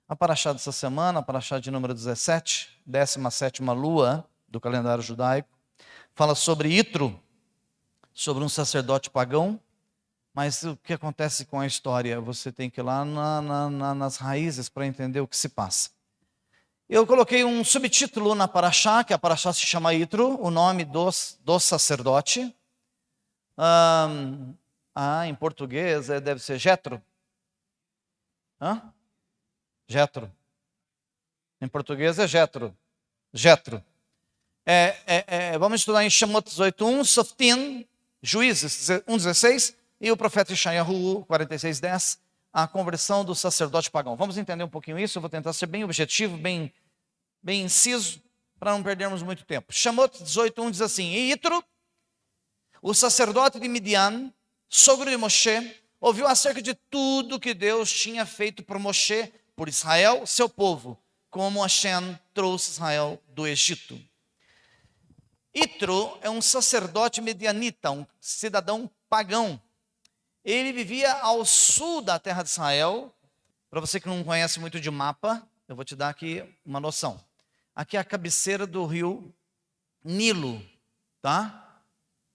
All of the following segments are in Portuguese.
A paraxá dessa semana, a paraxá de número 17, 17ª lua do calendário judaico, fala sobre Itro, sobre um sacerdote pagão, mas o que acontece com a história? Você tem que ir lá nas raízes para entender o que se passa. Eu coloquei um subtítulo na paraxá, que a paraxá se chama Itro, o nome do sacerdote. Em português deve ser Jetro. Jetro. Em português é Jetro. Jetro. Vamos estudar em Shemot 18:1, Softim, Juízes 1:16 e o profeta Yeshayahu 46:10, a conversão do sacerdote pagão. Vamos entender um pouquinho isso, eu vou tentar ser bem objetivo, bem inciso, para não perdermos muito tempo. Shemot 18:1 diz assim: E Itro, o sacerdote de Midian, sogro de Moshe, ouviu acerca de tudo que Deus tinha feito por Moshe, por Israel, seu povo, como Hashem trouxe Israel do Egito. Itro é um sacerdote medianita, um cidadão pagão. Ele vivia ao sul da terra de Israel. Para você que não conhece muito de mapa, eu vou te dar aqui uma noção. Aqui é a cabeceira do rio Nilo, tá?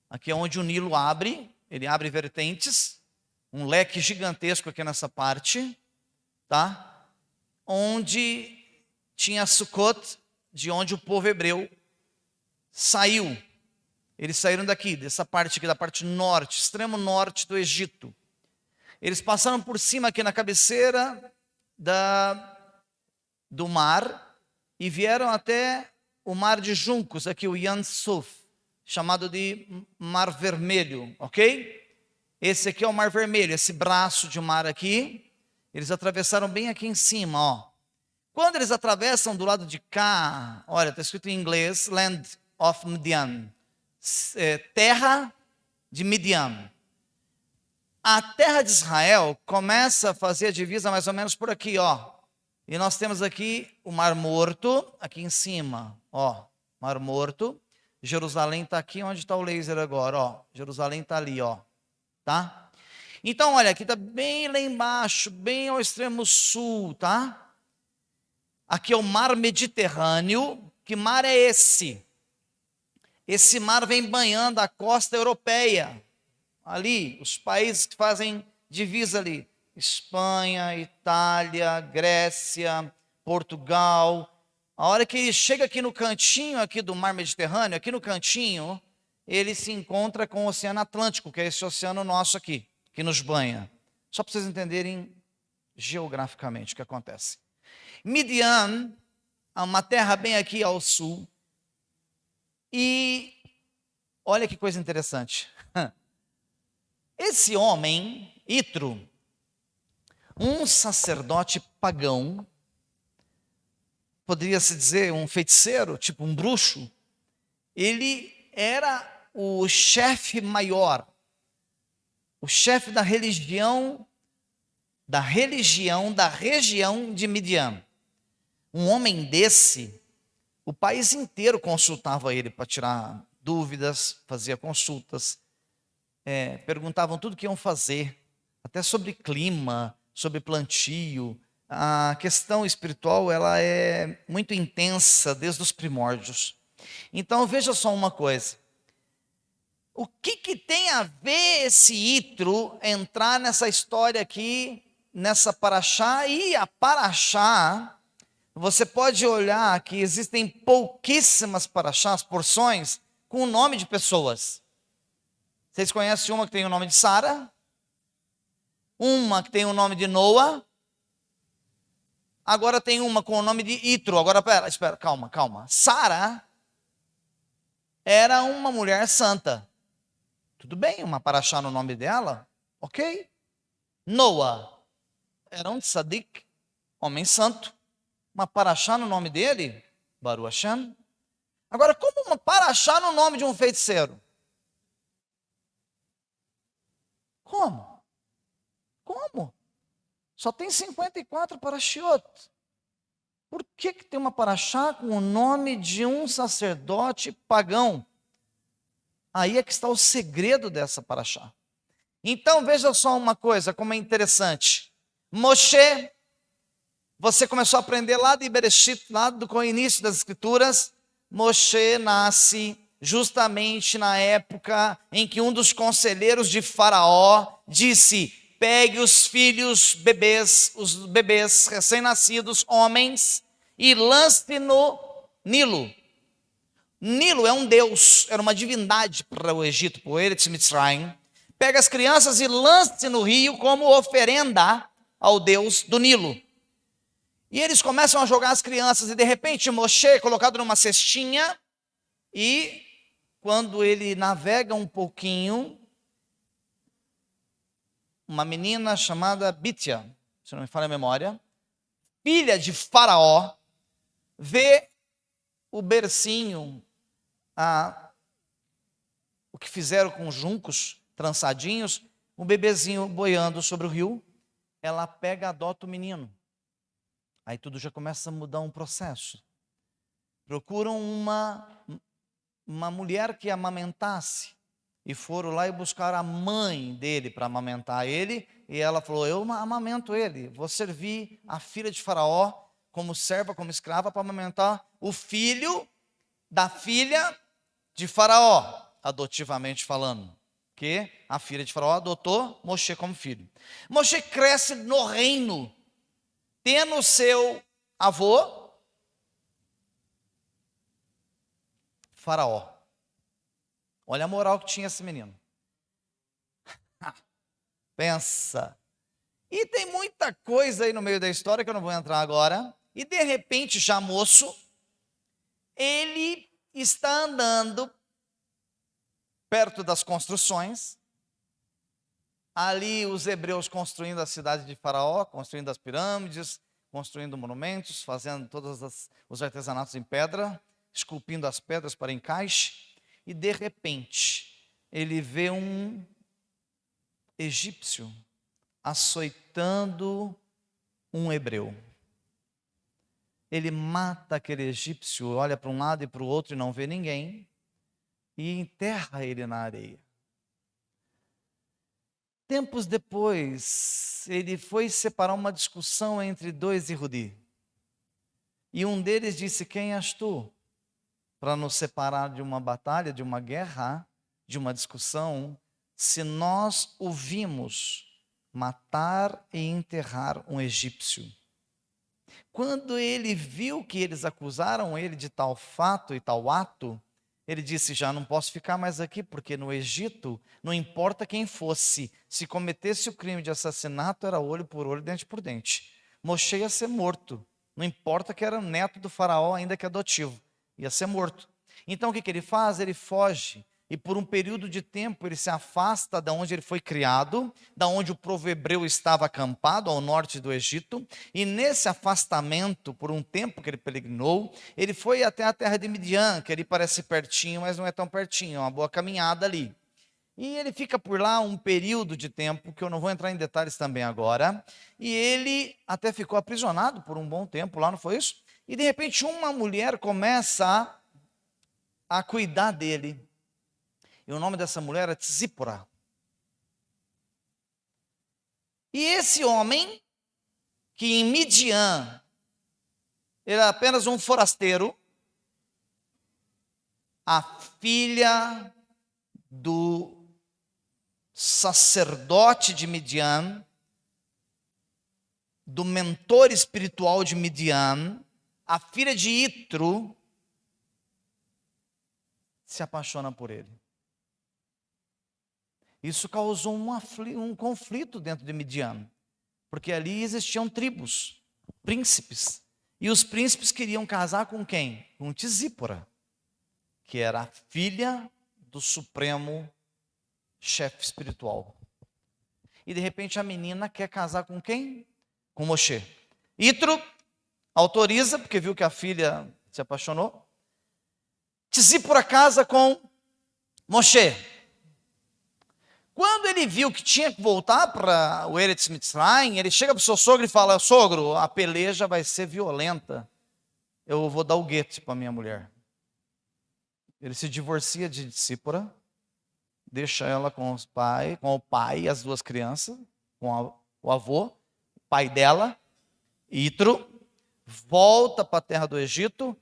Aqui é onde o Nilo abre, ele abre vertentes, um leque gigantesco aqui nessa parte, tá? Onde tinha Sucot, de onde o povo hebreu saiu. Eles saíram daqui, dessa parte aqui, da parte norte, extremo norte do Egito. Eles passaram por cima aqui na cabeceira do mar e vieram até o mar de juncos, aqui o Yan Suf, chamado de Mar Vermelho, ok? Esse aqui é o Mar Vermelho, esse braço de mar aqui. Eles atravessaram bem aqui em cima, ó. Quando eles atravessam do lado de cá, olha, está escrito em inglês, Land of Midian, terra de Midian. A terra de Israel começa a fazer a divisa mais ou menos por aqui, ó. E nós temos aqui o Mar Morto, aqui em cima, ó, Mar Morto. Jerusalém está aqui onde está o laser agora, ó. Jerusalém está ali, ó, tá? Então, olha, aqui está bem lá embaixo, bem ao extremo sul, tá? Aqui é o Mar Mediterrâneo. Que mar é esse? Esse mar vem banhando a costa europeia. Ali, os países que fazem divisa ali. Espanha, Itália, Grécia, Portugal. A hora que ele chega aqui no cantinho aqui do Mar Mediterrâneo, aqui no cantinho, ele se encontra com o Oceano Atlântico, que é esse oceano nosso aqui, que nos banha. Só para vocês entenderem geograficamente o que acontece. Midian é uma terra bem aqui ao sul. E olha que coisa interessante. Esse homem, Itro, um sacerdote pagão, poderia-se dizer um feiticeiro, tipo um bruxo, ele era o chefe maior, o chefe da região de Midian. Um homem desse, o país inteiro consultava ele para tirar dúvidas, fazia consultas, perguntavam tudo o que iam fazer, até sobre clima, sobre plantio. A questão espiritual, ela é muito intensa desde os primórdios. Então veja só uma coisa. O que tem a ver esse Itro entrar nessa história aqui, nessa paraxá? E a paraxá, você pode olhar que existem pouquíssimas paraxás, porções, com o nome de pessoas. Vocês conhecem uma que tem o nome de Sara? Uma que tem o nome de Noa? Agora tem uma com o nome de Itro. Agora, espera, calma. Sara era uma mulher santa. Tudo bem, uma paraxá no nome dela, ok? Noa era um tzadik, homem santo. Uma paraxá no nome dele, Baruch Hashem. Agora, como uma paraxá no nome de um feiticeiro? Como? Só tem 54 paraxiot. Por que tem uma paraxá com o nome de um sacerdote pagão? Aí é que está o segredo dessa paraxá. Então, veja só uma coisa, como é interessante. Moshe você começou a aprender lá de Bereshit, lá do início das Escrituras, Moshe nasce justamente na época em que um dos conselheiros de Faraó disse: pegue os filhos bebês, os bebês recém-nascidos, homens, e lance no Nilo. Nilo é um deus, era uma divindade para o Egito, para o Eretz Mitzrayim. Pega as crianças e lance no rio como oferenda ao deus do Nilo. E eles começam a jogar as crianças, e de repente Moshe é colocado numa cestinha, e quando ele navega um pouquinho, uma menina chamada Bitia, se não me falha a memória, filha de Faraó, vê o bercinho, o que fizeram com os juncos trançadinhos, um bebezinho boiando sobre o rio. Ela pega e adota o menino. Aí tudo já começa a mudar um processo. Procuram uma mulher que amamentasse, e foram lá e buscaram a mãe dele para amamentar ele, e ela falou: eu amamento ele, vou servir a filha de Faraó como serva, como escrava, para amamentar o filho da filha de Faraó, adotivamente falando, que a filha de Faraó adotou Moshe como filho. Moshe cresce no reino, tendo seu avô Faraó. Olha a moral que tinha esse menino. Pensa. E tem muita coisa aí no meio da história que eu não vou entrar agora. E de repente, já moço, ele está andando perto das construções. Ali os hebreus construindo a cidade de Faraó, construindo as pirâmides, construindo monumentos, fazendo todos os artesanatos em pedra, esculpindo as pedras para encaixe. E de repente, ele vê um egípcio açoitando um hebreu. Ele mata aquele egípcio, olha para um lado e para o outro e não vê ninguém, e enterra ele na areia. Tempos depois, ele foi separar uma discussão entre dois Yehudi. E um deles disse: quem és tu para nos separar de uma batalha, de uma guerra, de uma discussão, se nós o vimos matar e enterrar um egípcio? Quando ele viu que eles acusaram ele de tal fato e tal ato, ele disse: já não posso ficar mais aqui, porque no Egito, não importa quem fosse, se cometesse o crime de assassinato, era olho por olho, dente por dente. Moshe ia ser morto, não importa que era neto do faraó, ainda que adotivo, ia ser morto. Então o que ele faz? Ele foge, e por um período de tempo ele se afasta da onde ele foi criado, da onde o povo hebreu estava acampado, ao norte do Egito, e nesse afastamento, por um tempo que ele peregrinou, ele foi até a terra de Midian, que ali parece pertinho, mas não é tão pertinho, é uma boa caminhada ali. E ele fica por lá um período de tempo, que eu não vou entrar em detalhes também agora, e ele até ficou aprisionado por um bom tempo lá, não foi isso? E de repente uma mulher começa a cuidar dele. E o nome dessa mulher é Tzípora. E esse homem, que em Midian era apenas um forasteiro, a filha do sacerdote de Midian, do mentor espiritual de Midian, a filha de Itro, se apaixona por ele. Isso causou um conflito dentro de Midian, porque ali existiam tribos, príncipes, e os príncipes queriam casar com quem? Com Tzípora, que era a filha do supremo chefe espiritual. E de repente a menina quer casar com quem? Com Moshe. Itro autoriza, porque viu que a filha se apaixonou. Tzípora casa com Moshe. Quando ele viu que tinha que voltar para o Eretz Mitzrayim, ele chega para o seu sogro e fala: sogro, a peleja vai ser violenta, eu vou dar o guete para minha mulher. Ele se divorcia de Tzípora, deixa ela com o pai e as duas crianças, com o avô, pai dela, Itro, volta para a terra do Egito,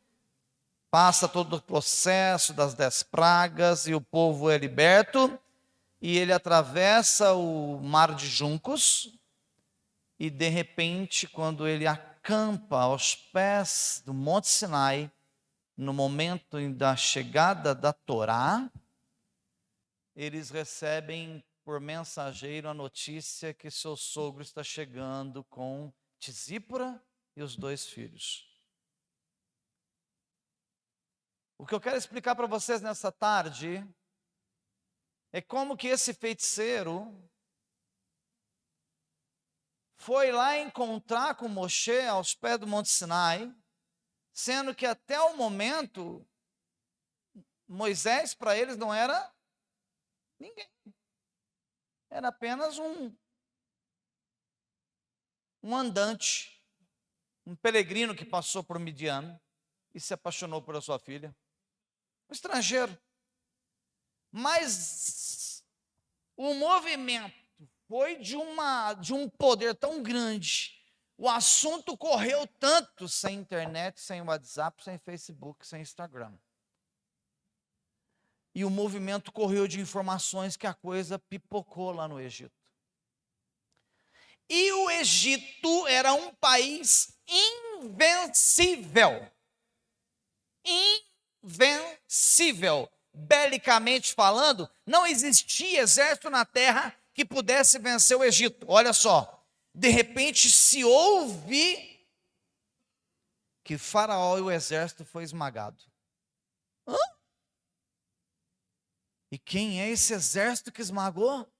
passa todo o processo das 10 pragas e o povo é liberto, e ele atravessa o mar de juncos, e de repente, quando ele acampa aos pés do Monte Sinai, no momento da chegada da Torá, eles recebem por mensageiro a notícia que seu sogro está chegando com Tisípora e os 2 filhos. O que eu quero explicar para vocês nessa tarde é como que esse feiticeiro foi lá encontrar com Moshe aos pés do Monte Sinai, sendo que até o momento Moisés para eles não era ninguém. Era apenas um andante, um peregrino que passou por Midian e se apaixonou por sua filha. Um estrangeiro. Mas o movimento foi de um poder tão grande. O assunto correu tanto sem internet, sem WhatsApp, sem Facebook, sem Instagram. E o movimento correu de informações que a coisa pipocou lá no Egito. E o Egito era um país invencível. Invencível. Belicamente falando, não existia exército na terra que pudesse vencer o Egito. Olha só, de repente se ouve que Faraó e o exército foi esmagado. Hã? E quem é esse exército que esmagou?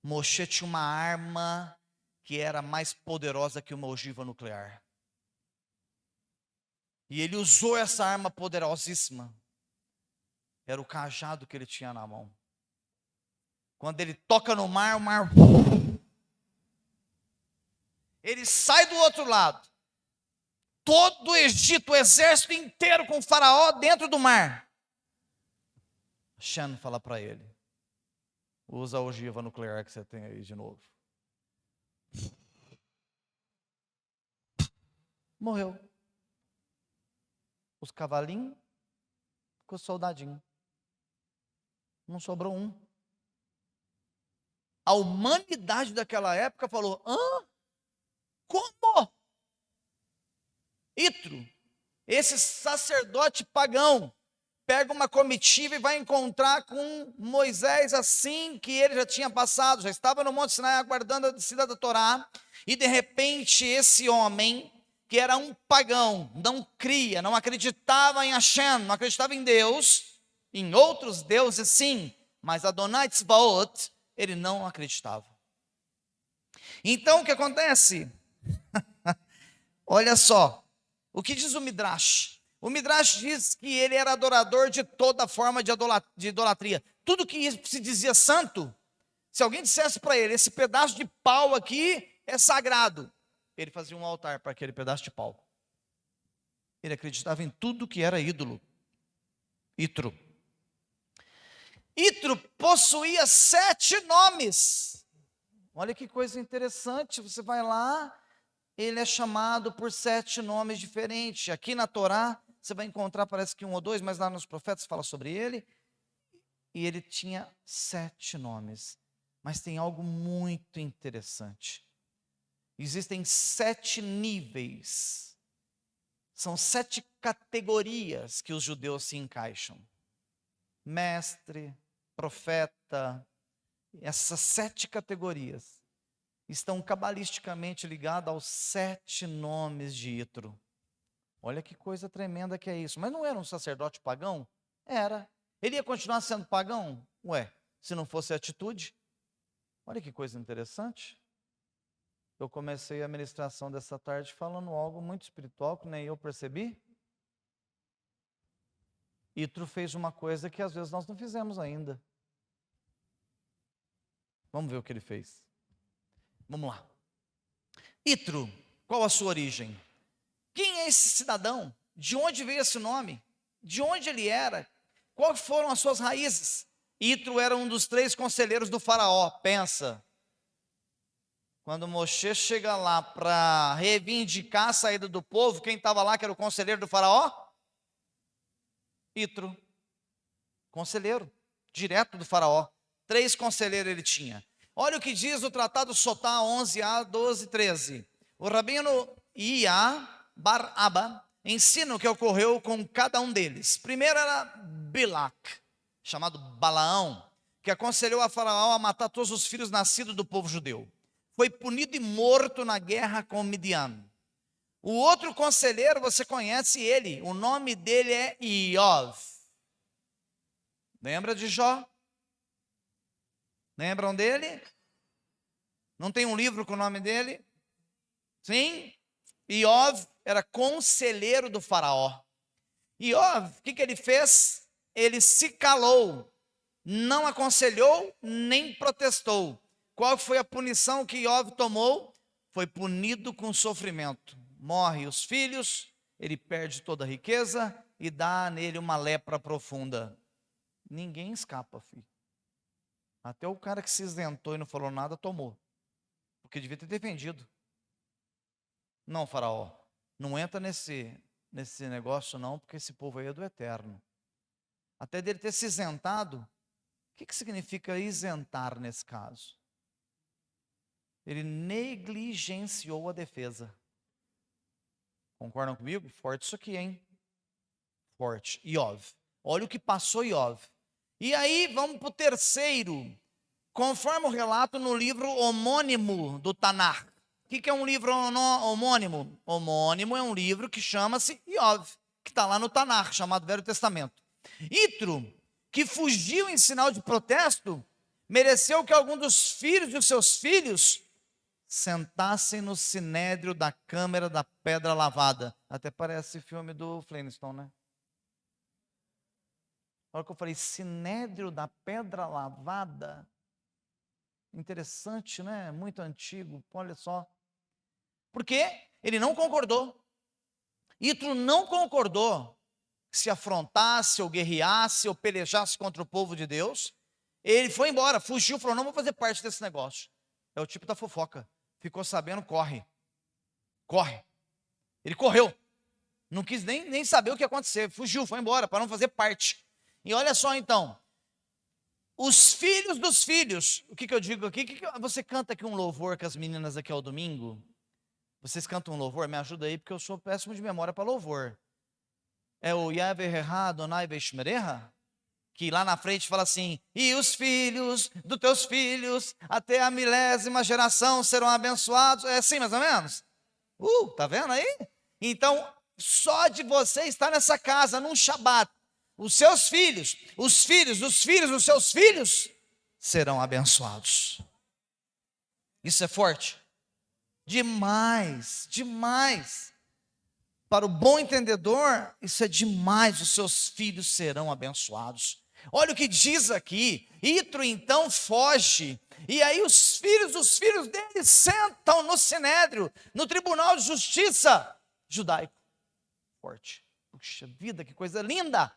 Moshe tinha uma arma que era mais poderosa que uma ogiva nuclear. E ele usou essa arma poderosíssima. Era o cajado que ele tinha na mão. Quando ele toca no mar, o mar... Ele sai do outro lado. Todo o Egito, o exército inteiro com o faraó dentro do mar. Shem fala para ele: usa a ogiva nuclear que você tem aí de novo. Morreu. Os cavalinhos com os soldadinhos. Não sobrou um. A humanidade daquela época falou: hã? Como? Itro, esse sacerdote pagão, pega uma comitiva e vai encontrar com Moisés assim que ele já tinha passado, já estava no Monte Sinai aguardando a descida da Torá, e de repente esse homem, que era um pagão, não cria, não acreditava em Hashem, não acreditava em Deus, em outros deuses sim, mas Adonai Tzbaot, ele não acreditava. Então o que acontece? Olha só, o que diz o Midrash? O Midrash diz que ele era adorador de toda forma de idolatria. Tudo que se dizia santo, se alguém dissesse para ele, esse pedaço de pau aqui é sagrado, ele fazia um altar para aquele pedaço de pau. Ele acreditava em tudo que era ídolo. Itro. Itro possuía 7 nomes. Olha que coisa interessante, você vai lá, ele é chamado por 7 nomes diferentes. Aqui na Torá, você vai encontrar, parece que 1 ou 2, mas lá nos profetas fala sobre ele. E ele tinha 7 nomes. Mas tem algo muito interessante. Existem 7 níveis. São 7 categorias que os judeus se encaixam. Mestre, profeta, essas 7 categorias estão cabalisticamente ligadas aos 7 nomes de Itro. Olha que coisa tremenda que é isso. Mas não era um sacerdote pagão? Era. Ele ia continuar sendo pagão? Ué, se não fosse a atitude? Olha que coisa interessante. Eu comecei a ministração dessa tarde falando algo muito espiritual que nem eu percebi. Itro fez uma coisa que às vezes nós não fizemos ainda. Vamos ver o que ele fez. Vamos lá. Itro, qual a sua origem? Quem é esse cidadão? De onde veio esse nome? De onde ele era? Quais foram as suas raízes? Itro era um dos 3 conselheiros do faraó. Pensa. Quando Moshe chega lá para reivindicar a saída do povo, quem estava lá, que era o conselheiro do faraó? Itro. Conselheiro, direto do faraó. 3 conselheiros ele tinha. Olha o que diz o Tratado Sotá 11a, 12, 13. O rabino Ia Bar Abba ensina o que ocorreu com cada um deles. Primeiro era Bilac, chamado Balaão, que aconselhou a faraó a matar todos os filhos nascidos do povo judeu. Foi punido e morto na guerra com Midian. O outro conselheiro, você conhece ele, o nome dele é Iov. Lembra de Jó? Lembram dele? Não tem um livro com o nome dele? Sim? Iov era conselheiro do faraó. Iov, o que ele fez? Ele se calou, não aconselhou, nem protestou. Qual foi a punição que Iov tomou? Foi punido com sofrimento. Morre os filhos, ele perde toda a riqueza e dá nele uma lepra profunda. Ninguém escapa, filho. Até o cara que se isentou e não falou nada, tomou. Porque devia ter defendido. Não, faraó, não entra nesse negócio não, porque esse povo aí é do eterno. Até dele ter se isentado, o que significa isentar nesse caso? Ele negligenciou a defesa. Concordam comigo? Forte isso aqui, hein? Forte. Iov. Olha o que passou Iov. E aí, vamos para o terceiro. Conforme o relato no livro homônimo do Tanar. O que é um livro homônimo? Homônimo é um livro que chama-se Iov, que está lá no Tanar, chamado Velho Testamento. Itro, que fugiu em sinal de protesto, mereceu que algum dos filhos de seus filhos sentassem no sinédrio da Câmara da Pedra Lavada. Até parece filme do Flintstone, né? Olha que eu falei, sinédrio da Pedra Lavada. Interessante, né? Muito antigo, olha só. Porque ele não concordou. Itro não concordou que se afrontasse, ou guerreasse, ou pelejasse contra o povo de Deus. Ele foi embora, fugiu, falou, não vou fazer parte desse negócio. É o tipo da fofoca. Ficou sabendo, corre. Corre. Ele correu. Não quis nem saber o que ia acontecer. Fugiu, foi embora, para não fazer parte. E olha só então. Os filhos dos filhos. O que eu digo aqui? Você canta aqui um louvor com as meninas aqui ao domingo? Vocês cantam um louvor? Me ajuda aí, porque eu sou péssimo de memória para louvor. É o Yavereha Adonai Veshmereha? Que lá na frente fala assim, e os filhos dos teus filhos, até a 1000ª geração serão abençoados. É assim mais ou menos? Tá vendo aí? Então, só de você estar nessa casa, num Shabat, os seus filhos, os filhos dos filhos dos seus filhos, serão abençoados. Isso é forte? Demais, demais. Para o bom entendedor, isso é demais, os seus filhos serão abençoados. Olha o que diz aqui, Itro então foge, e aí os filhos dele sentam no sinédrio, no tribunal de justiça judaico. Forte, puxa vida, que coisa linda.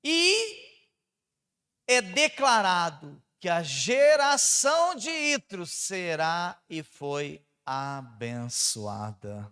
E é declarado que a geração de Itro será e foi abençoada.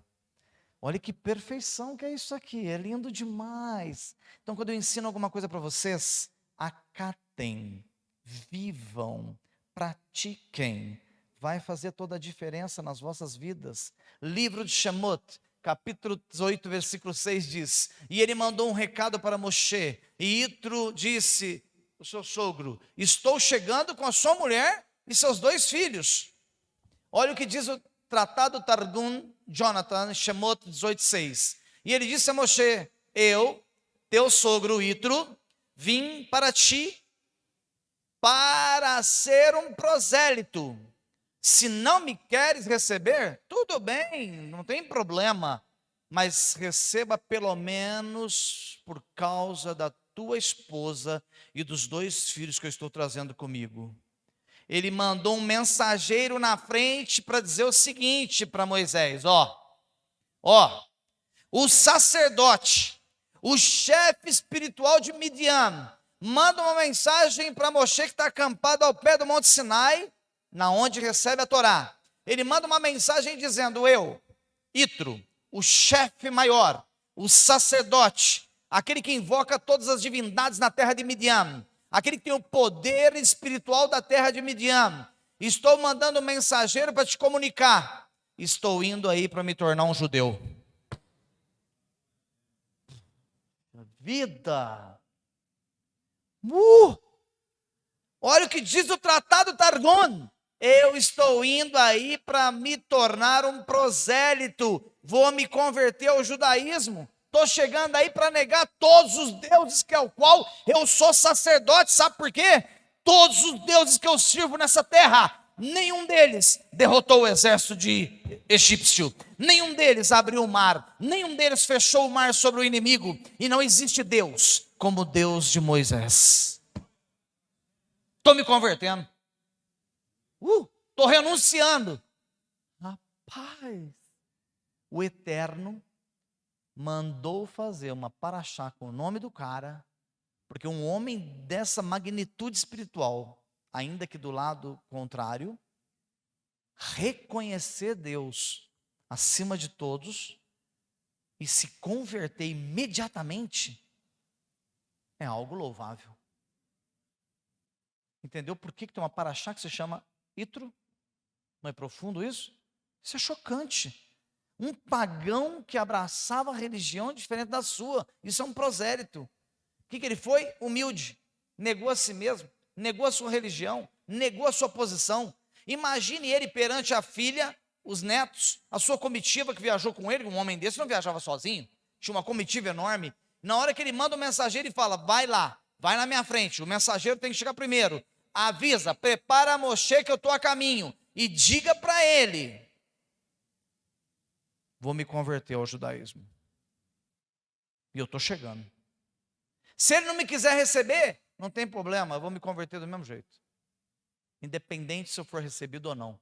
Olha que perfeição que é isso aqui, é lindo demais. Então, quando eu ensino alguma coisa para vocês, acatem, vivam, pratiquem. Vai fazer toda a diferença nas vossas vidas. Livro de Shemot, capítulo 18, versículo 6 diz, e ele mandou um recado para Moshe, e Itro disse, o seu sogro, estou chegando com a sua mulher e seus 2 filhos. Olha o que diz o Tratado Targum Jonathan, Shemot 18:6. E ele disse a Moshe, eu, teu sogro Itro, vim para ti para ser um prosélito. Se não me queres receber, tudo bem, não tem problema, mas receba pelo menos por causa da tua esposa e dos 2 filhos que eu estou trazendo comigo. Ele mandou um mensageiro na frente para dizer o seguinte para Moisés, o sacerdote, o chefe espiritual de Midian, manda uma mensagem para Moshe que está acampado ao pé do Monte Sinai, na onde recebe a Torá. Ele manda uma mensagem dizendo: eu, Itro, o chefe maior, o sacerdote, aquele que invoca todas as divindades na terra de Midian, aquele que tem o poder espiritual da terra de Midian, estou mandando um mensageiro para te comunicar, estou indo aí para me tornar um judeu. Vida! Olha o que diz o Tratado Targum. Eu estou indo aí para me tornar um prosélito, vou me converter ao judaísmo, estou chegando aí para negar todos os deuses que é o qual eu sou sacerdote, sabe por quê? Todos os deuses que eu sirvo nessa terra, nenhum deles derrotou o exército de egípcio, nenhum deles abriu o mar, nenhum deles fechou o mar sobre o inimigo, e não existe Deus como o Deus de Moisés. Estou me convertendo. Estou renunciando. Rapaz, o Eterno mandou fazer uma paraxá com o nome do cara, porque um homem dessa magnitude espiritual, ainda que do lado contrário, reconhecer Deus acima de todos e se converter imediatamente é algo louvável. Entendeu por que tem uma paraxá que se chama Itro? Não é profundo isso? Isso é chocante. Um pagão que abraçava a religião diferente da sua. Isso é um prosélito. O que ele foi? Humilde. Negou a si mesmo, negou a sua religião, negou a sua posição. Imagine ele perante a filha, os netos, a sua comitiva que viajou com ele. Um homem desse não viajava sozinho, tinha uma comitiva enorme. Na hora que ele manda o mensageiro e fala: vai lá, vai na minha frente, o mensageiro tem que chegar primeiro, avisa, prepara Moshe que eu estou a caminho, e diga para ele: vou me converter ao judaísmo, e eu estou chegando. Se ele não me quiser receber, não tem problema, eu vou me converter do mesmo jeito, independente se eu for recebido ou não.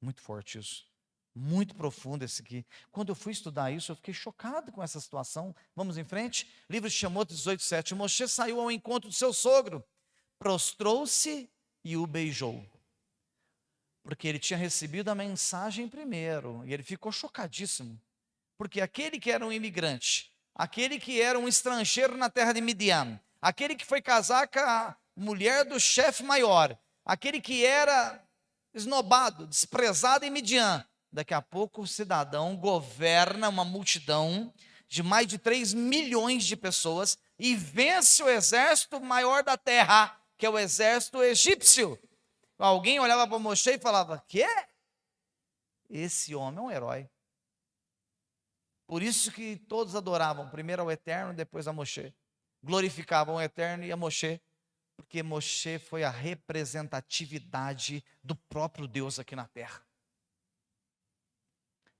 Muito forte isso, muito profundo esse aqui. Quando eu fui estudar isso, eu fiquei chocado com essa situação. Vamos em frente. Livro de Shemot 18:7. Moshe saiu ao encontro do seu sogro, prostrou-se e o beijou, porque ele tinha recebido a mensagem primeiro, e ele ficou chocadíssimo, porque aquele que era um imigrante, aquele que era um estrangeiro na terra de Midian, aquele que foi casar com a mulher do chefe maior, aquele que era esnobado, desprezado em Midian, daqui a pouco o cidadão governa uma multidão de mais de 3 milhões de pessoas e vence o exército maior da terra, que é o exército egípcio. Alguém olhava para Moshe e falava: quê? Esse homem é um herói. Por isso que todos adoravam, primeiro ao Eterno, depois a Moshe. Glorificavam o Eterno e a Moshe, porque Moshe foi a representatividade do próprio Deus aqui na terra.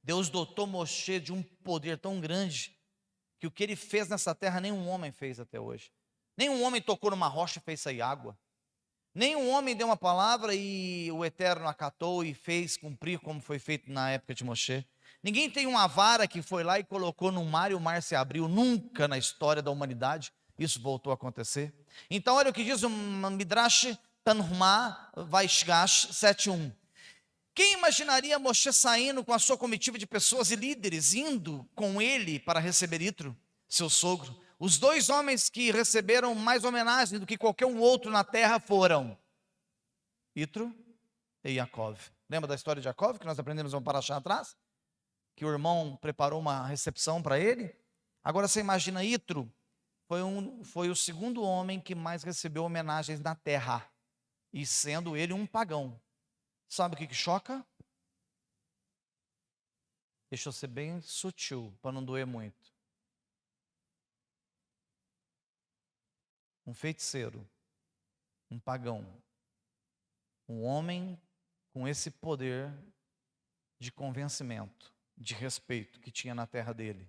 Deus dotou Moshe de um poder tão grande, que o que ele fez nessa terra, nenhum homem fez até hoje. Nenhum homem tocou numa rocha e fez sair água. Nenhum homem deu uma palavra e o Eterno acatou e fez cumprir como foi feito na época de Moshe. Ninguém tem uma vara que foi lá e colocou no mar e o mar se abriu. Nunca na história da humanidade isso voltou a acontecer. Então olha o que diz o Midrash Tanhumá Vaishgash 7:1. Quem imaginaria Moshe saindo com a sua comitiva de pessoas e líderes, indo com ele para receber Itro, seu sogro? Os dois homens que receberam mais homenagem do que qualquer um outro na terra foram Itro e Yaakov. Lembra da história de Yaakov, que nós aprendemos um paraxá atrás? Que o irmão preparou uma recepção para ele. Agora você imagina, Itro foi o segundo homem que mais recebeu homenagens na terra, e sendo ele um pagão. Sabe o que choca? Deixa eu ser bem sutil, para não doer muito. Um feiticeiro, um pagão, um homem com esse poder de convencimento, de respeito que tinha na terra dele,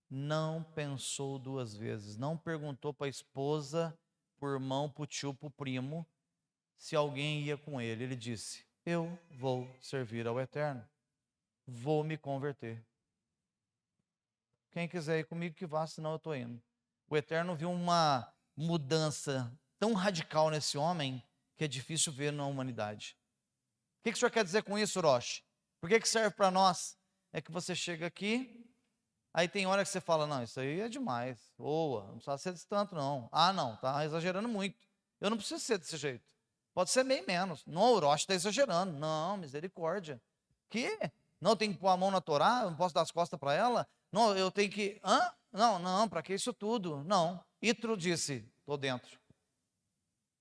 não pensou duas vezes, não perguntou para a esposa, para o irmão, para o tio, para o primo, se alguém ia com ele. Ele disse: eu vou servir ao Eterno, vou me converter. Quem quiser ir comigo que vá, senão eu estou indo. O Eterno viu uma mudança tão radical nesse homem, que é difícil ver na humanidade. O que o senhor quer dizer com isso, Roche? Por que serve para nós? É que você chega aqui, aí tem hora que você fala, não, isso aí é demais, boa, não precisa ser desse tanto não. Ah, não, tá exagerando muito. Eu não preciso ser desse jeito. Pode ser bem menos. Não, o Roche está exagerando. Não, misericórdia. Que? Não, eu tenho que pôr a mão na Torá, eu não posso dar as costas para ela? Não, eu tenho que... Hã? Não, para que isso tudo? Não. Itro disse, estou dentro.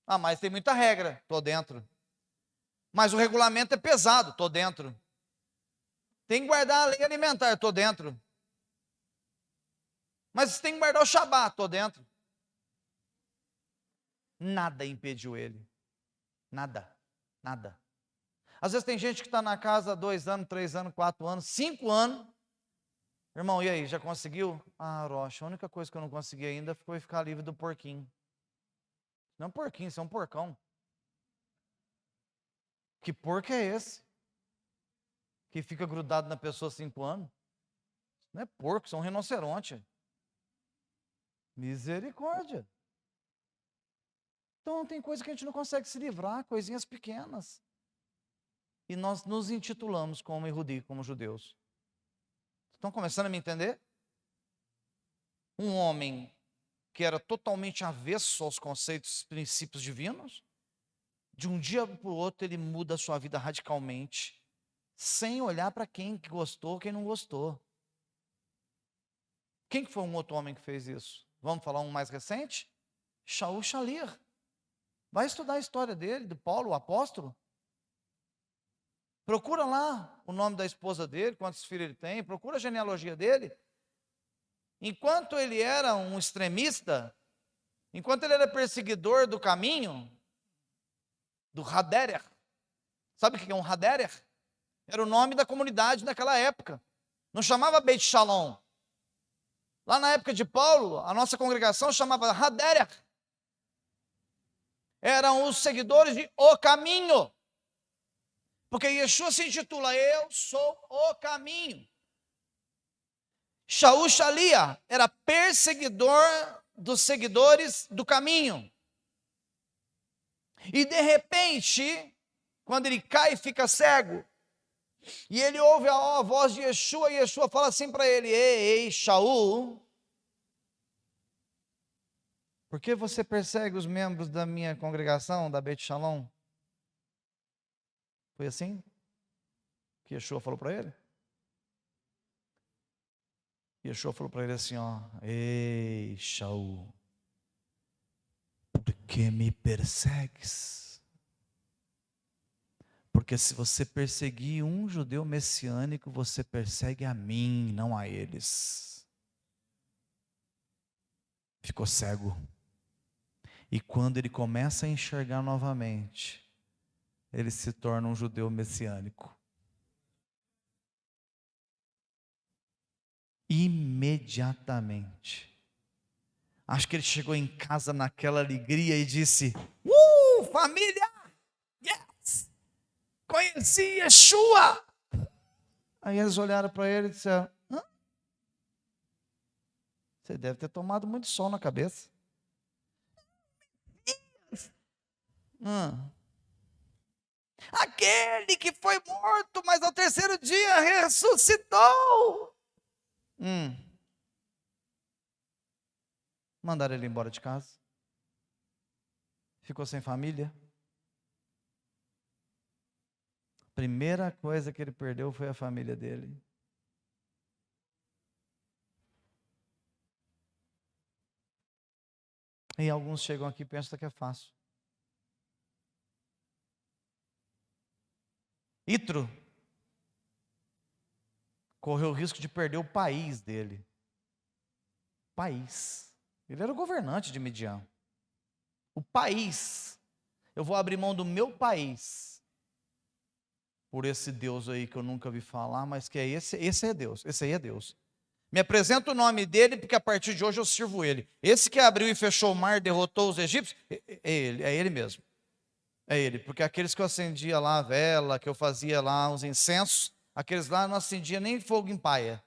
Ah, mas tem muita regra, estou dentro. Mas o regulamento é pesado, estou dentro. Tem que guardar a lei alimentar, estou dentro. Mas tem que guardar o Shabá, estou dentro. Nada impediu ele. Nada. Às vezes tem gente que está na casa há 2 anos, 3 anos, 4 anos, 5 anos. Irmão, e aí, já conseguiu? Ah, Rocha, a única coisa que eu não consegui ainda foi ficar livre do porquinho. Não é um porquinho, isso é um porcão. Que porco é esse? Que fica grudado na pessoa 5 anos? Não é porco, isso é um rinoceronte. Misericórdia. Então tem coisa que a gente não consegue se livrar, coisinhas pequenas. E nós nos intitulamos como Yehudi, como judeus. Estão começando a me entender? Um homem que era totalmente avesso aos conceitos, princípios divinos, de um dia para o outro ele muda a sua vida radicalmente, sem olhar para quem gostou, quem não gostou. Quem que foi um outro homem que fez isso? Vamos falar um mais recente? Shaul Shalir. Vai estudar a história dele, de Paulo, o apóstolo. Procura lá o nome da esposa dele, quantos filhos ele tem, procura a genealogia dele. Enquanto ele era um extremista, enquanto ele era perseguidor do caminho, do Haderer. Sabe o que é um Haderer? Era o nome da comunidade naquela época. Não chamava Beit Shalom. Lá na época de Paulo, a nossa congregação chamava Haderer. Eram os seguidores de O Caminho. Porque Yeshua se intitula Eu sou o caminho. Shaul Shalia era perseguidor dos seguidores do caminho. E de repente, quando ele cai e fica cego, e ele ouve a voz de Yeshua, e Yeshua fala assim para ele: Ei, Shaul, por que você persegue os membros da minha congregação, da Beit Shalom? Foi assim que Yeshua falou para ele? Yeshua falou para ele assim, ó: Ei, Shaul, por que me persegues? Porque se você perseguir um judeu messiânico, você persegue a mim, não a eles. Ficou cego. E quando ele começa a enxergar novamente, ele se torna um judeu messiânico. Imediatamente. Acho que ele chegou em casa naquela alegria e disse: família! Yes! Conheci Yeshua! Aí eles olharam para ele e disseram: Hã? Você deve ter tomado muito sol na cabeça. Aquele que foi morto, mas ao terceiro dia ressuscitou. Mandaram ele embora de casa. Ficou sem família. Primeira coisa que ele perdeu foi a família dele. E alguns chegam aqui e pensam que é fácil. Itro correu o risco de perder o país dele. País. Ele era o governante de Midian. O país. Eu vou abrir mão do meu país por esse Deus aí que eu nunca vi falar, mas que é esse é Deus. Esse aí é Deus. Me apresenta o nome dele, porque a partir de hoje eu sirvo ele. Esse que abriu e fechou o mar, derrotou os egípcios, é ele mesmo. É ele, porque aqueles que eu acendia lá a vela, que eu fazia lá os incensos, aqueles lá não acendia nem fogo em paia.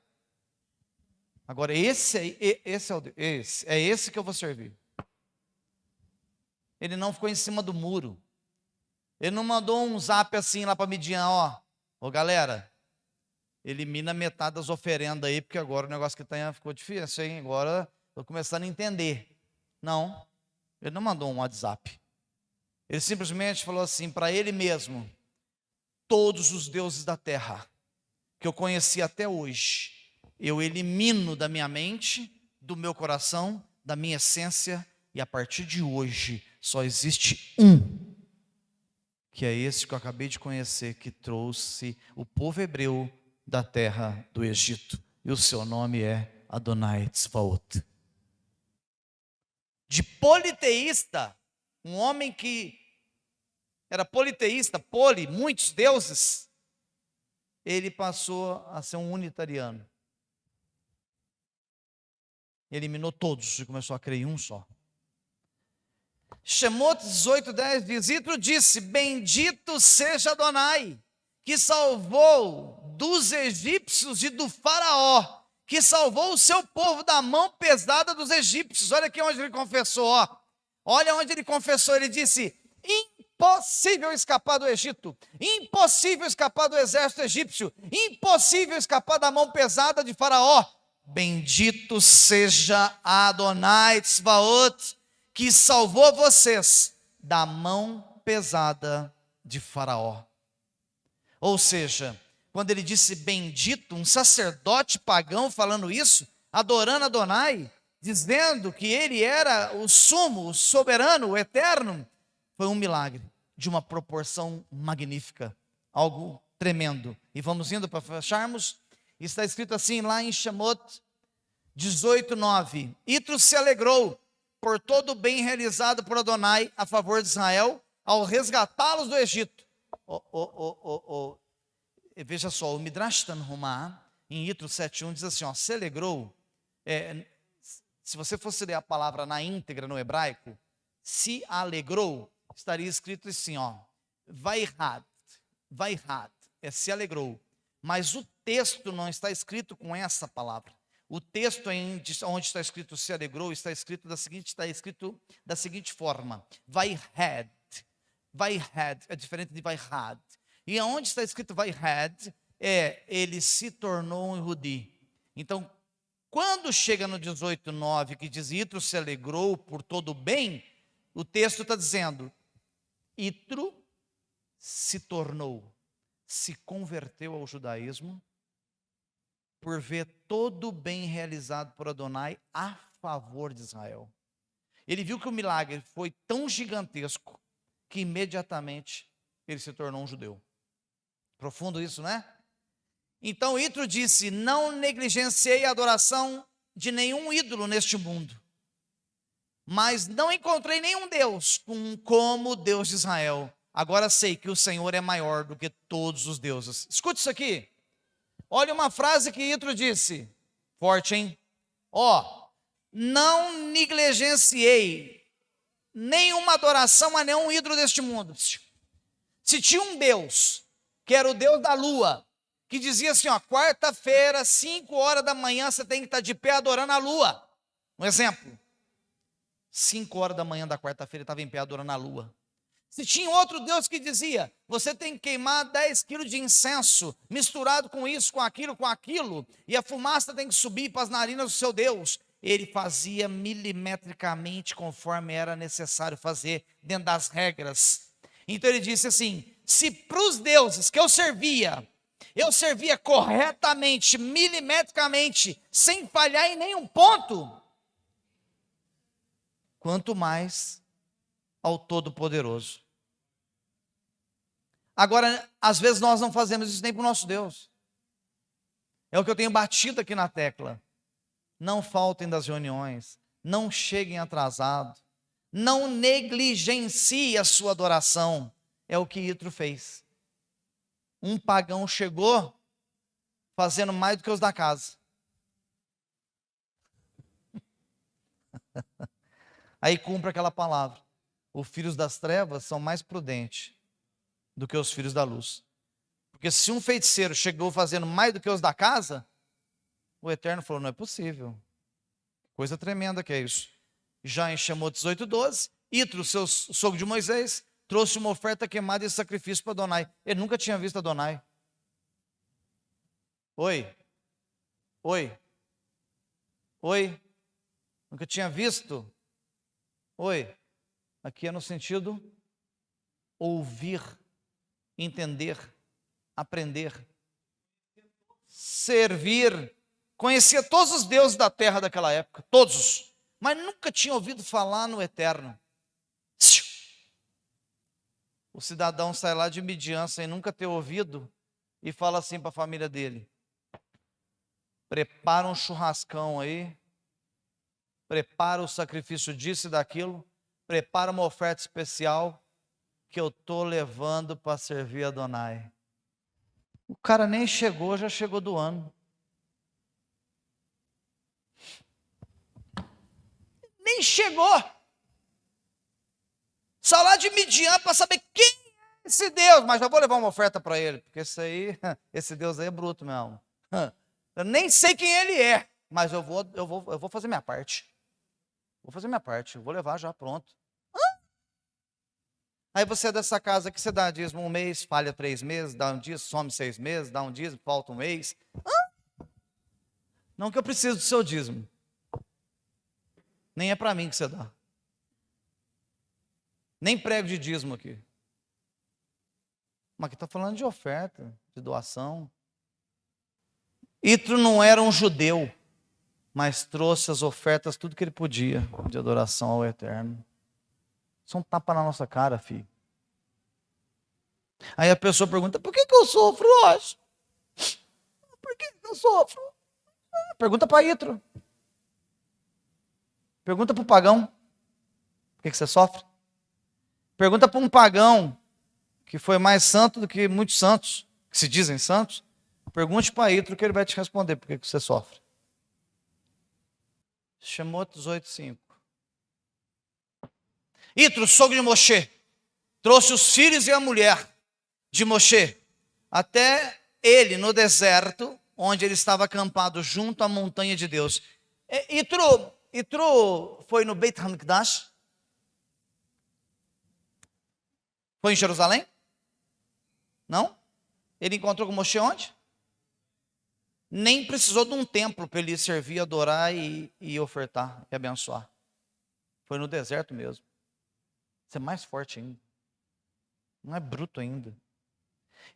Agora esse é esse que eu vou servir. Ele não ficou em cima do muro. Ele não mandou um zap assim lá para Midian, ô galera, elimina metade das oferendas aí, porque agora o negócio que tem ficou difícil, hein? Agora estou começando a entender. Não, ele não mandou um WhatsApp. Ele simplesmente falou assim para ele mesmo: todos os deuses da terra que eu conheci até hoje, eu elimino da minha mente, do meu coração, da minha essência, e a partir de hoje só existe um, que é esse que eu acabei de conhecer, que trouxe o povo hebreu da terra do Egito, e o seu nome é Adonai Tzvaot. De politeísta, um homem que era politeísta, muitos deuses, ele passou a ser um unitariano. Eliminou todos e começou a crer em um só. Shemot 18:10 diz: Yitro disse: bendito seja Adonai, que salvou dos egípcios e do faraó, que salvou o seu povo da mão pesada dos egípcios. Olha aqui onde ele confessou, olha onde ele confessou, ele disse: impossível escapar do Egito, impossível escapar do exército egípcio, impossível escapar da mão pesada de faraó. Bendito seja Adonai Tzvaot, que salvou vocês da mão pesada de faraó. Ou seja, quando ele disse bendito, um sacerdote pagão falando isso, adorando Adonai, dizendo que ele era o sumo, o soberano, o eterno, foi um milagre de uma proporção magnífica, algo tremendo. E vamos indo para fecharmos. Está escrito assim lá em Shemot 18:9. Yitro se alegrou por todo o bem realizado por Adonai a favor de Israel, ao resgatá-los do Egito. Veja só, o Midrash Tanhumá, em Yitro 7:1, diz assim, se alegrou. Se você fosse ler a palavra na íntegra no hebraico, se alegrou, estaria escrito assim, vairad, se alegrou. Mas o texto não está escrito com essa palavra. O texto onde está escrito se alegrou, está escrito da seguinte forma: vairad é diferente de vairad. E onde está escrito vairad, ele se tornou um Yehudi. Então, quando chega no 18:9, que diz Yitro se alegrou por todo o bem, o texto está dizendo, Yitro se converteu ao judaísmo, por ver todo o bem realizado por Adonai a favor de Israel. Ele viu que o milagre foi tão gigantesco, que imediatamente ele se tornou um judeu. Profundo isso, né? Então Yitro disse: não negligenciei a adoração de nenhum ídolo neste mundo, mas não encontrei nenhum Deus como o Deus de Israel. Agora sei que o Senhor é maior do que todos os deuses. Escute isso aqui. Olha uma frase que Yitro disse. Forte, hein? Não negligenciei nenhuma adoração a nenhum ídolo deste mundo. Se tinha um Deus, que era o Deus da lua, que dizia assim, quarta-feira, 5 horas da manhã, você tem que estar de pé adorando a lua. Um exemplo. 5 horas da manhã da quarta-feira, ele estava em pé adorando a lua. Se tinha outro Deus que dizia, você tem que queimar 10 quilos de incenso, misturado com isso, com aquilo, e a fumaça tem que subir para as narinas do seu Deus. Ele fazia milimetricamente conforme era necessário fazer, dentro das regras. Então ele disse assim, se para os deuses que eu servia corretamente, milimetricamente, sem falhar em nenhum ponto, quanto mais ao Todo-Poderoso. Agora, às vezes nós não fazemos isso nem para o nosso Deus. É o que eu tenho batido aqui na tecla. Não faltem das reuniões, não cheguem atrasados, não negligencie a sua adoração. É o que Yitro fez. Um pagão chegou fazendo mais do que os da casa. Aí cumpre aquela palavra. Os filhos das trevas são mais prudentes do que os filhos da luz. Porque se um feiticeiro chegou fazendo mais do que os da casa, o Eterno falou, não é possível. Coisa tremenda que é isso. Já em Shemot 18:12, Yitro, o sogro de Moisés, trouxe uma oferta queimada e sacrifício para Adonai. Ele nunca tinha visto Adonai. Oi? Nunca tinha visto? Oi? Aqui é no sentido ouvir, entender, aprender, servir. Conhecia todos os deuses da terra daquela época, todos, mas nunca tinha ouvido falar no Eterno. O cidadão sai lá de Midian sem nunca ter ouvido e fala assim para a família dele: prepara um churrascão aí, prepara o sacrifício disso e daquilo, prepara uma oferta especial que eu estou levando para servir a Adonai. O cara nem chegou, já chegou do ano. Nem chegou. Só lá de Midian para saber quem é esse Deus, mas já vou levar uma oferta para ele, porque esse Deus aí é bruto mesmo. Eu nem sei quem ele é, mas eu vou fazer minha parte. Vou fazer minha parte, eu vou levar já pronto. Aí você é dessa casa que você dá dízimo 1 mês, falha 3 meses, dá um dízimo, some 6 meses, dá um dízimo, falta 1 mês. Não que eu preciso do seu dízimo. Nem é para mim que você dá. Nem prego de dízimo aqui. Mas aqui está falando de oferta, de doação. Itro não era um judeu, mas trouxe as ofertas, tudo que ele podia, de adoração ao Eterno. Isso é um tapa na nossa cara, filho. Aí a pessoa pergunta: por que eu sofro hoje? Por que eu sofro? Pergunta para Itro. Pergunta para o pagão: por que você sofre? Pergunta para um pagão que foi mais santo do que muitos santos, que se dizem santos. Pergunte para Itro que ele vai te responder por que você sofre. Shemot 18:5. Itro, sogro de Moshe, trouxe os filhos e a mulher de Moshe até ele no deserto, onde ele estava acampado junto à montanha de Deus. Itro foi no Beit HaMikdash? Foi em Jerusalém? Não? Ele encontrou com Moshe onde? Nem precisou de um templo para ele servir, adorar e ofertar e abençoar. Foi no deserto mesmo. Isso é mais forte ainda. Não é bruto ainda.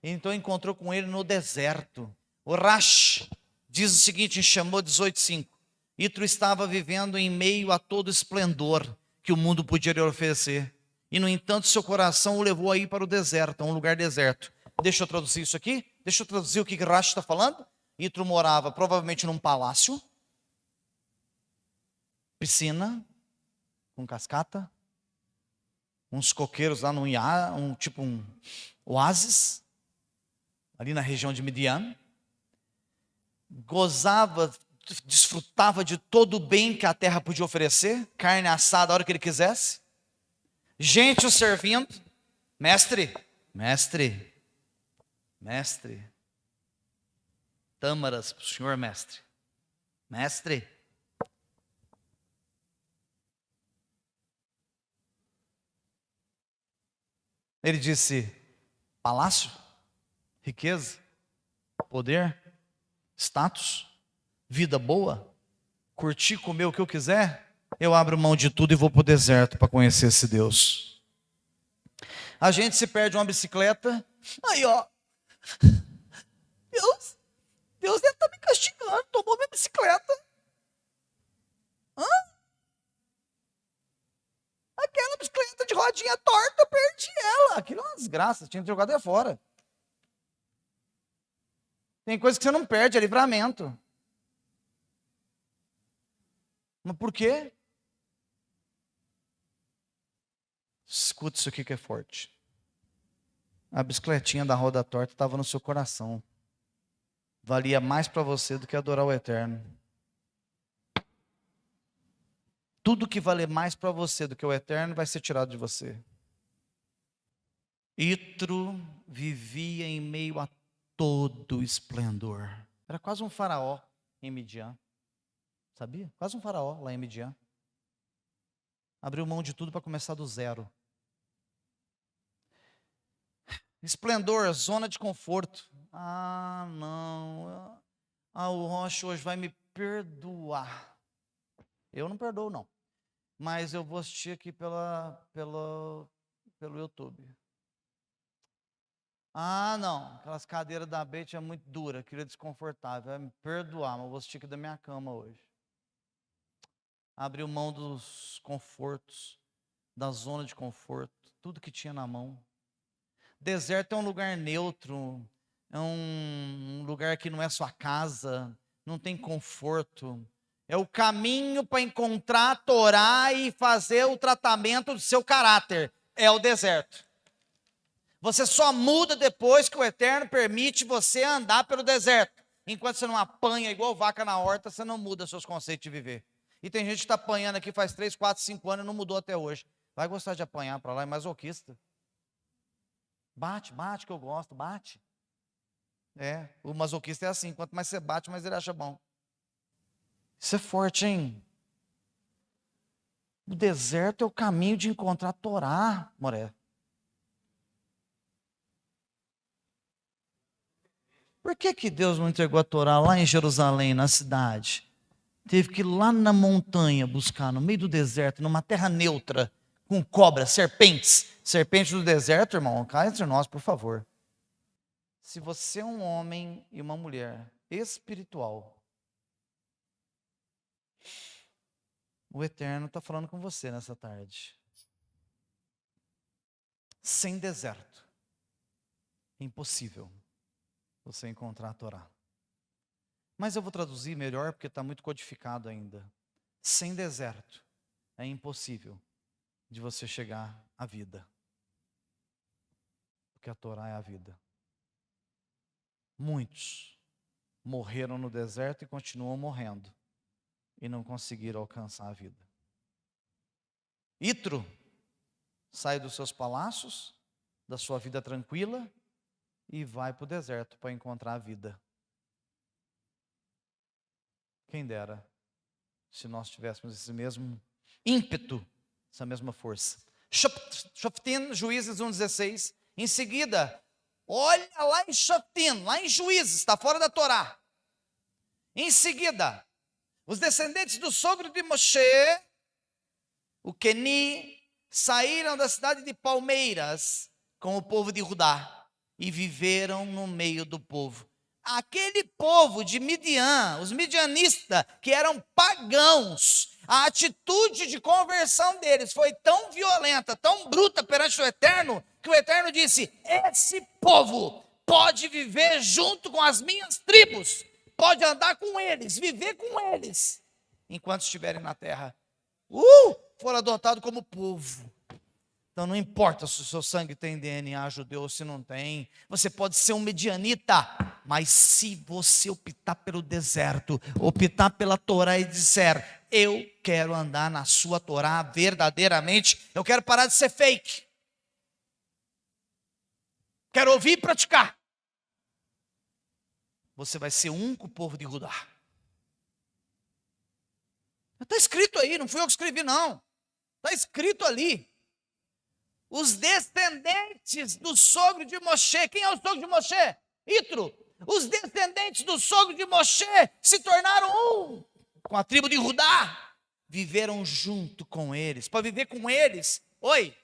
Então encontrou com ele no deserto. O Rash diz o seguinte em Shemot 18:5. Itro estava vivendo em meio a todo esplendor que o mundo podia lhe oferecer. E no entanto seu coração o levou a ir para o deserto, a um lugar deserto. Deixa eu traduzir isso aqui. Deixa eu traduzir o que Rash está falando. Itro morava provavelmente num palácio, piscina, com cascata, uns coqueiros lá tipo um oásis, ali na região de Midian. Gozava, desfrutava de todo o bem que a terra podia oferecer, carne assada a hora que ele quisesse, gente o servindo. Mestre, tâmaras para o senhor, mestre. Ele disse: palácio, riqueza, poder, status, vida boa, curtir, comer o que eu quiser, eu abro mão de tudo e vou para o deserto para conhecer esse Deus. A gente se perde uma bicicleta, aí ó, Deus deve estar me castigando, tomou minha bicicleta. Aquela bicicleta de rodinha torta, eu perdi ela. Aquilo é uma desgraça, tinha jogado ela fora. Tem coisa que você não perde, é livramento. Mas por quê? Escuta isso aqui que é forte. A bicicletinha da roda torta estava no seu coração. Valia mais para você do que adorar o Eterno. Tudo que valer mais para você do que o Eterno vai ser tirado de você. Itro vivia em meio a todo esplendor. Era quase um faraó em Midian. Sabia? Quase um faraó lá em Midian. Abriu mão de tudo para começar do zero. Esplendor, zona de conforto. Ah, não. Ah, o Rocha hoje vai me perdoar. Eu não perdoo, não. Mas eu vou assistir aqui pelo YouTube. Ah, não. Aquelas cadeiras da Beit é muito dura, aquilo é desconfortável. Vai me perdoar, mas eu vou assistir aqui da minha cama hoje. Abriu mão dos confortos, da zona de conforto, tudo que tinha na mão. Deserto é um lugar neutro, é um lugar que não é sua casa, não tem conforto. É o caminho para encontrar a Torá e fazer o tratamento do seu caráter. É o deserto. Você só muda depois que o Eterno permite você andar pelo deserto. Enquanto você não apanha igual vaca na horta, você não muda seus conceitos de viver. E tem gente que está apanhando aqui faz 3, 4, 5 anos e não mudou até hoje. Vai gostar de apanhar para lá, é masoquista. Bate, bate que eu gosto, bate. O masoquista é assim, quanto mais você bate, mais ele acha bom. Isso é forte, hein? O deserto é o caminho de encontrar a Torá, Moré. Por que Deus não entregou a Torá lá em Jerusalém, na cidade? Teve que ir lá na montanha buscar, no meio do deserto, numa terra neutra, com cobras, serpentes. Serpente do deserto, irmão, cá entre nós, por favor. Se você é um homem e uma mulher espiritual, o Eterno está falando com você nessa tarde. Sem deserto, é impossível você encontrar a Torá. Mas eu vou traduzir melhor porque está muito codificado ainda. Sem deserto, é impossível de você chegar à vida. Porque a Torá é a vida. Muitos morreram no deserto e continuam morrendo. E não conseguiram alcançar a vida. Itro sai dos seus palácios, da sua vida tranquila, e vai para o deserto para encontrar a vida. Quem dera se nós tivéssemos esse mesmo ímpeto, essa mesma força. Shoftim, Juízes 1,16. Em seguida, olha lá em Shoftim, lá em Juízes, está fora da Torá. Em seguida, os descendentes do sogro de Moshe, o Queni, saíram da cidade de Palmeiras com o povo de Judá e viveram no meio do povo. Aquele povo de Midian, os midianistas, que eram pagãos, a atitude de conversão deles foi tão violenta, tão bruta perante o Eterno, que o Eterno disse: esse povo pode viver junto com as minhas tribos, pode andar com eles, viver com eles, enquanto estiverem na terra. Foram adotados como povo. Então não importa se o seu sangue tem DNA judeu ou se não tem. Você pode ser um medianita, mas se você optar pelo deserto, optar pela Torá e disser: eu quero andar na sua Torá verdadeiramente, eu quero parar de ser fake, quero ouvir e praticar, você vai ser um com o povo de Judá. Está escrito aí, não fui eu que escrevi não, está escrito ali. Os descendentes do sogro de Moshe. Quem é o sogro de Moshe? Itro. Os descendentes do sogro de Moshe se tornaram um com a tribo de Judá. Viveram junto com eles. Para viver com eles. Oi.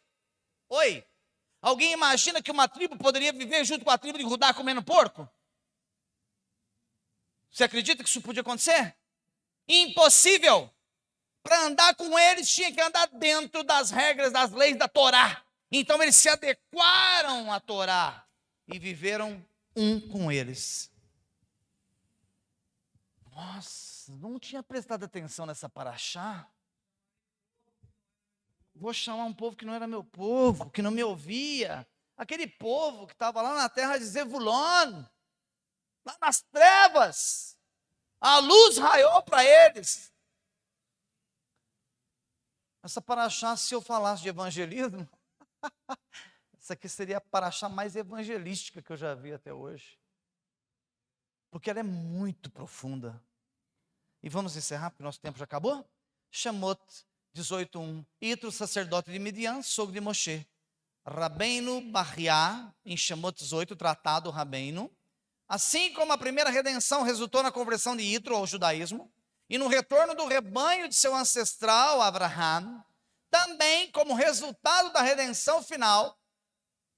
Alguém imagina que uma tribo poderia viver junto com a tribo de Judá comendo porco? Você acredita que isso podia acontecer? Impossível. Para andar com eles tinha que andar dentro das regras, das leis da Torá. Então eles se adequaram à Torá e viveram um com eles. Nossa, não tinha prestado atenção nessa paraxá. Vou chamar um povo que não era meu povo, que não me ouvia. Aquele povo que estava lá na terra de Zebulon, lá nas trevas. A luz raiou para eles. Essa paraxá, se eu falasse de evangelismo, essa aqui seria a paraxá mais evangelística que eu já vi até hoje. Porque ela é muito profunda. E vamos encerrar, porque nosso tempo já acabou? Shemot 18:1. Itro, sacerdote de Midian, sogro de Moshe. Rabbeinu Barriá, em Shemot 18, tratado Rabbeinu, assim como a primeira redenção resultou na conversão de Yitro ao judaísmo, e no retorno do rebanho de seu ancestral, Abraham, também como resultado da redenção final,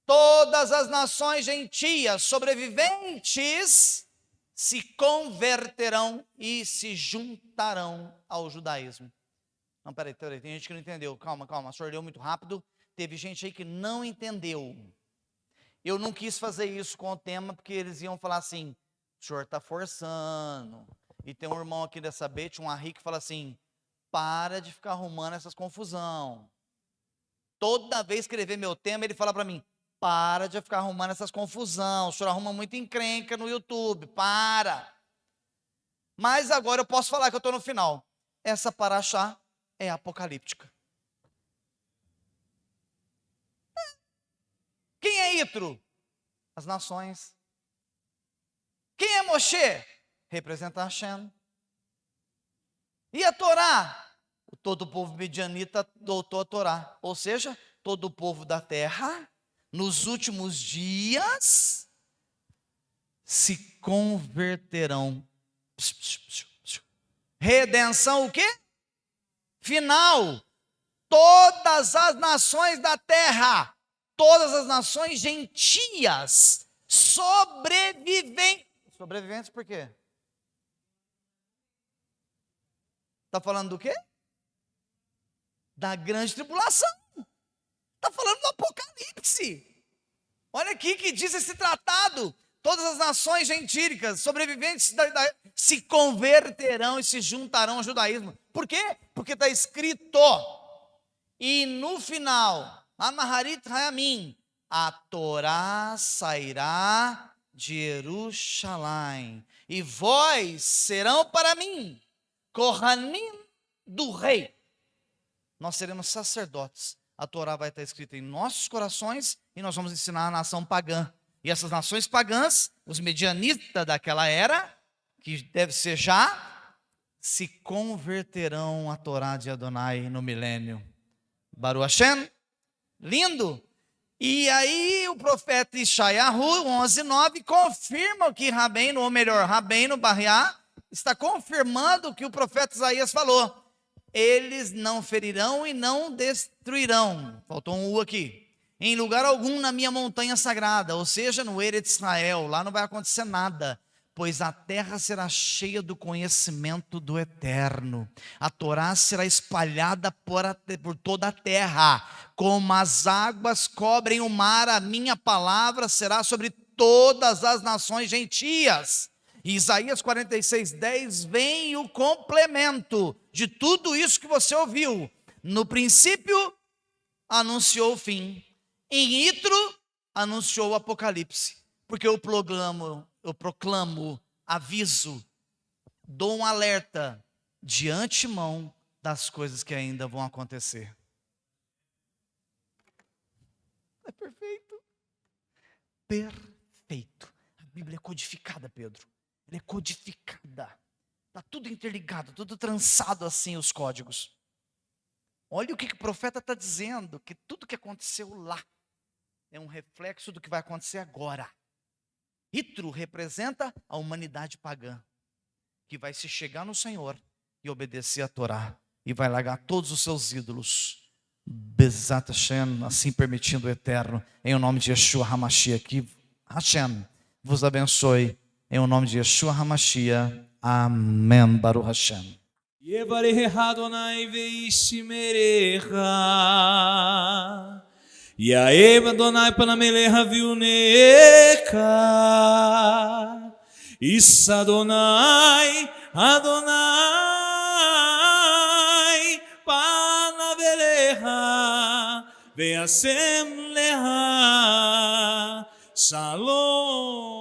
todas as nações gentias sobreviventes se converterão e se juntarão ao judaísmo. Não, peraí, tem gente que não entendeu. Calma, o senhor leu muito rápido. Teve gente aí que não entendeu. Eu não quis fazer isso com o tema, porque eles iam falar assim, o senhor está forçando. E tem um irmão aqui dessa Bet, um Arri, que fala assim, para de ficar arrumando essas confusão. Toda vez que ele vê meu tema, ele fala para mim, para de ficar arrumando essas confusão, o senhor arruma muito encrenca no YouTube, para. Mas agora eu posso falar que eu estou no final. Essa paraxá é apocalíptica. Quem é Yitro? As nações. Quem é Moshe? Representa Hashem. E a Torá? Todo o povo medianita adotou a Torá. Ou seja, todo o povo da terra, nos últimos dias, se converterão. Redenção o quê? Final. Todas as nações da terra, todas as nações gentias, sobreviventes. Sobreviventes por quê? Está falando do quê? Da grande tribulação. Está falando do Apocalipse. Olha aqui que diz esse tratado. Todas as nações gentílicas, sobreviventes, se converterão e se juntarão ao judaísmo. Por quê? Porque está escrito. E no final, Amaharit Hayamim, a Torá sairá de Jerusalém. E vós serão para mim, Kohanim do rei. Nós seremos sacerdotes. A Torá vai estar escrita em nossos corações e nós vamos ensinar a nação pagã. E essas nações pagãs, os medianitas daquela era, que deve ser já, se converterão à Torá de Adonai no milênio. Baruch Hashem, lindo. E aí o profeta Ishayahu, 11:9, confirma o que Rabbeinu, ou melhor, Rabbeinu Barriá, está confirmando o que o profeta Isaías falou. Eles não ferirão e não destruirão. Faltou um U aqui. Em lugar algum na minha montanha sagrada, ou seja, no Eretz Israel, lá não vai acontecer nada, pois a terra será cheia do conhecimento do Eterno. A Torá será espalhada por toda a terra, como as águas cobrem o mar, a minha palavra será sobre todas as nações gentias. E Isaías 46:10 vem o complemento de tudo isso que você ouviu. No princípio, anunciou o fim. Em Yitro, anunciou o Apocalipse. Porque eu proclamo, aviso, dou um alerta de antemão das coisas que ainda vão acontecer. É perfeito. Perfeito. A Bíblia é codificada, Pedro. Ela é codificada. Está tudo interligado, tudo trançado assim, os códigos. Olha o que o profeta está dizendo, que tudo que aconteceu lá é um reflexo do que vai acontecer agora. Yitro representa a humanidade pagã, que vai se chegar no Senhor e obedecer a Torá, e vai largar todos os seus ídolos. Bezat Hashem, assim permitindo o Eterno, em o nome de Yeshua HaMashiach, que Hashem vos abençoe, em o nome de Yeshua HaMashiach. Amém. Baruch Hashem. Yevarecha Adonai veishmerecha. Yaev Adonai panamelecha viunecha. Issa Adonai, Adonai panavelecha. Veasem lecha. Shalom.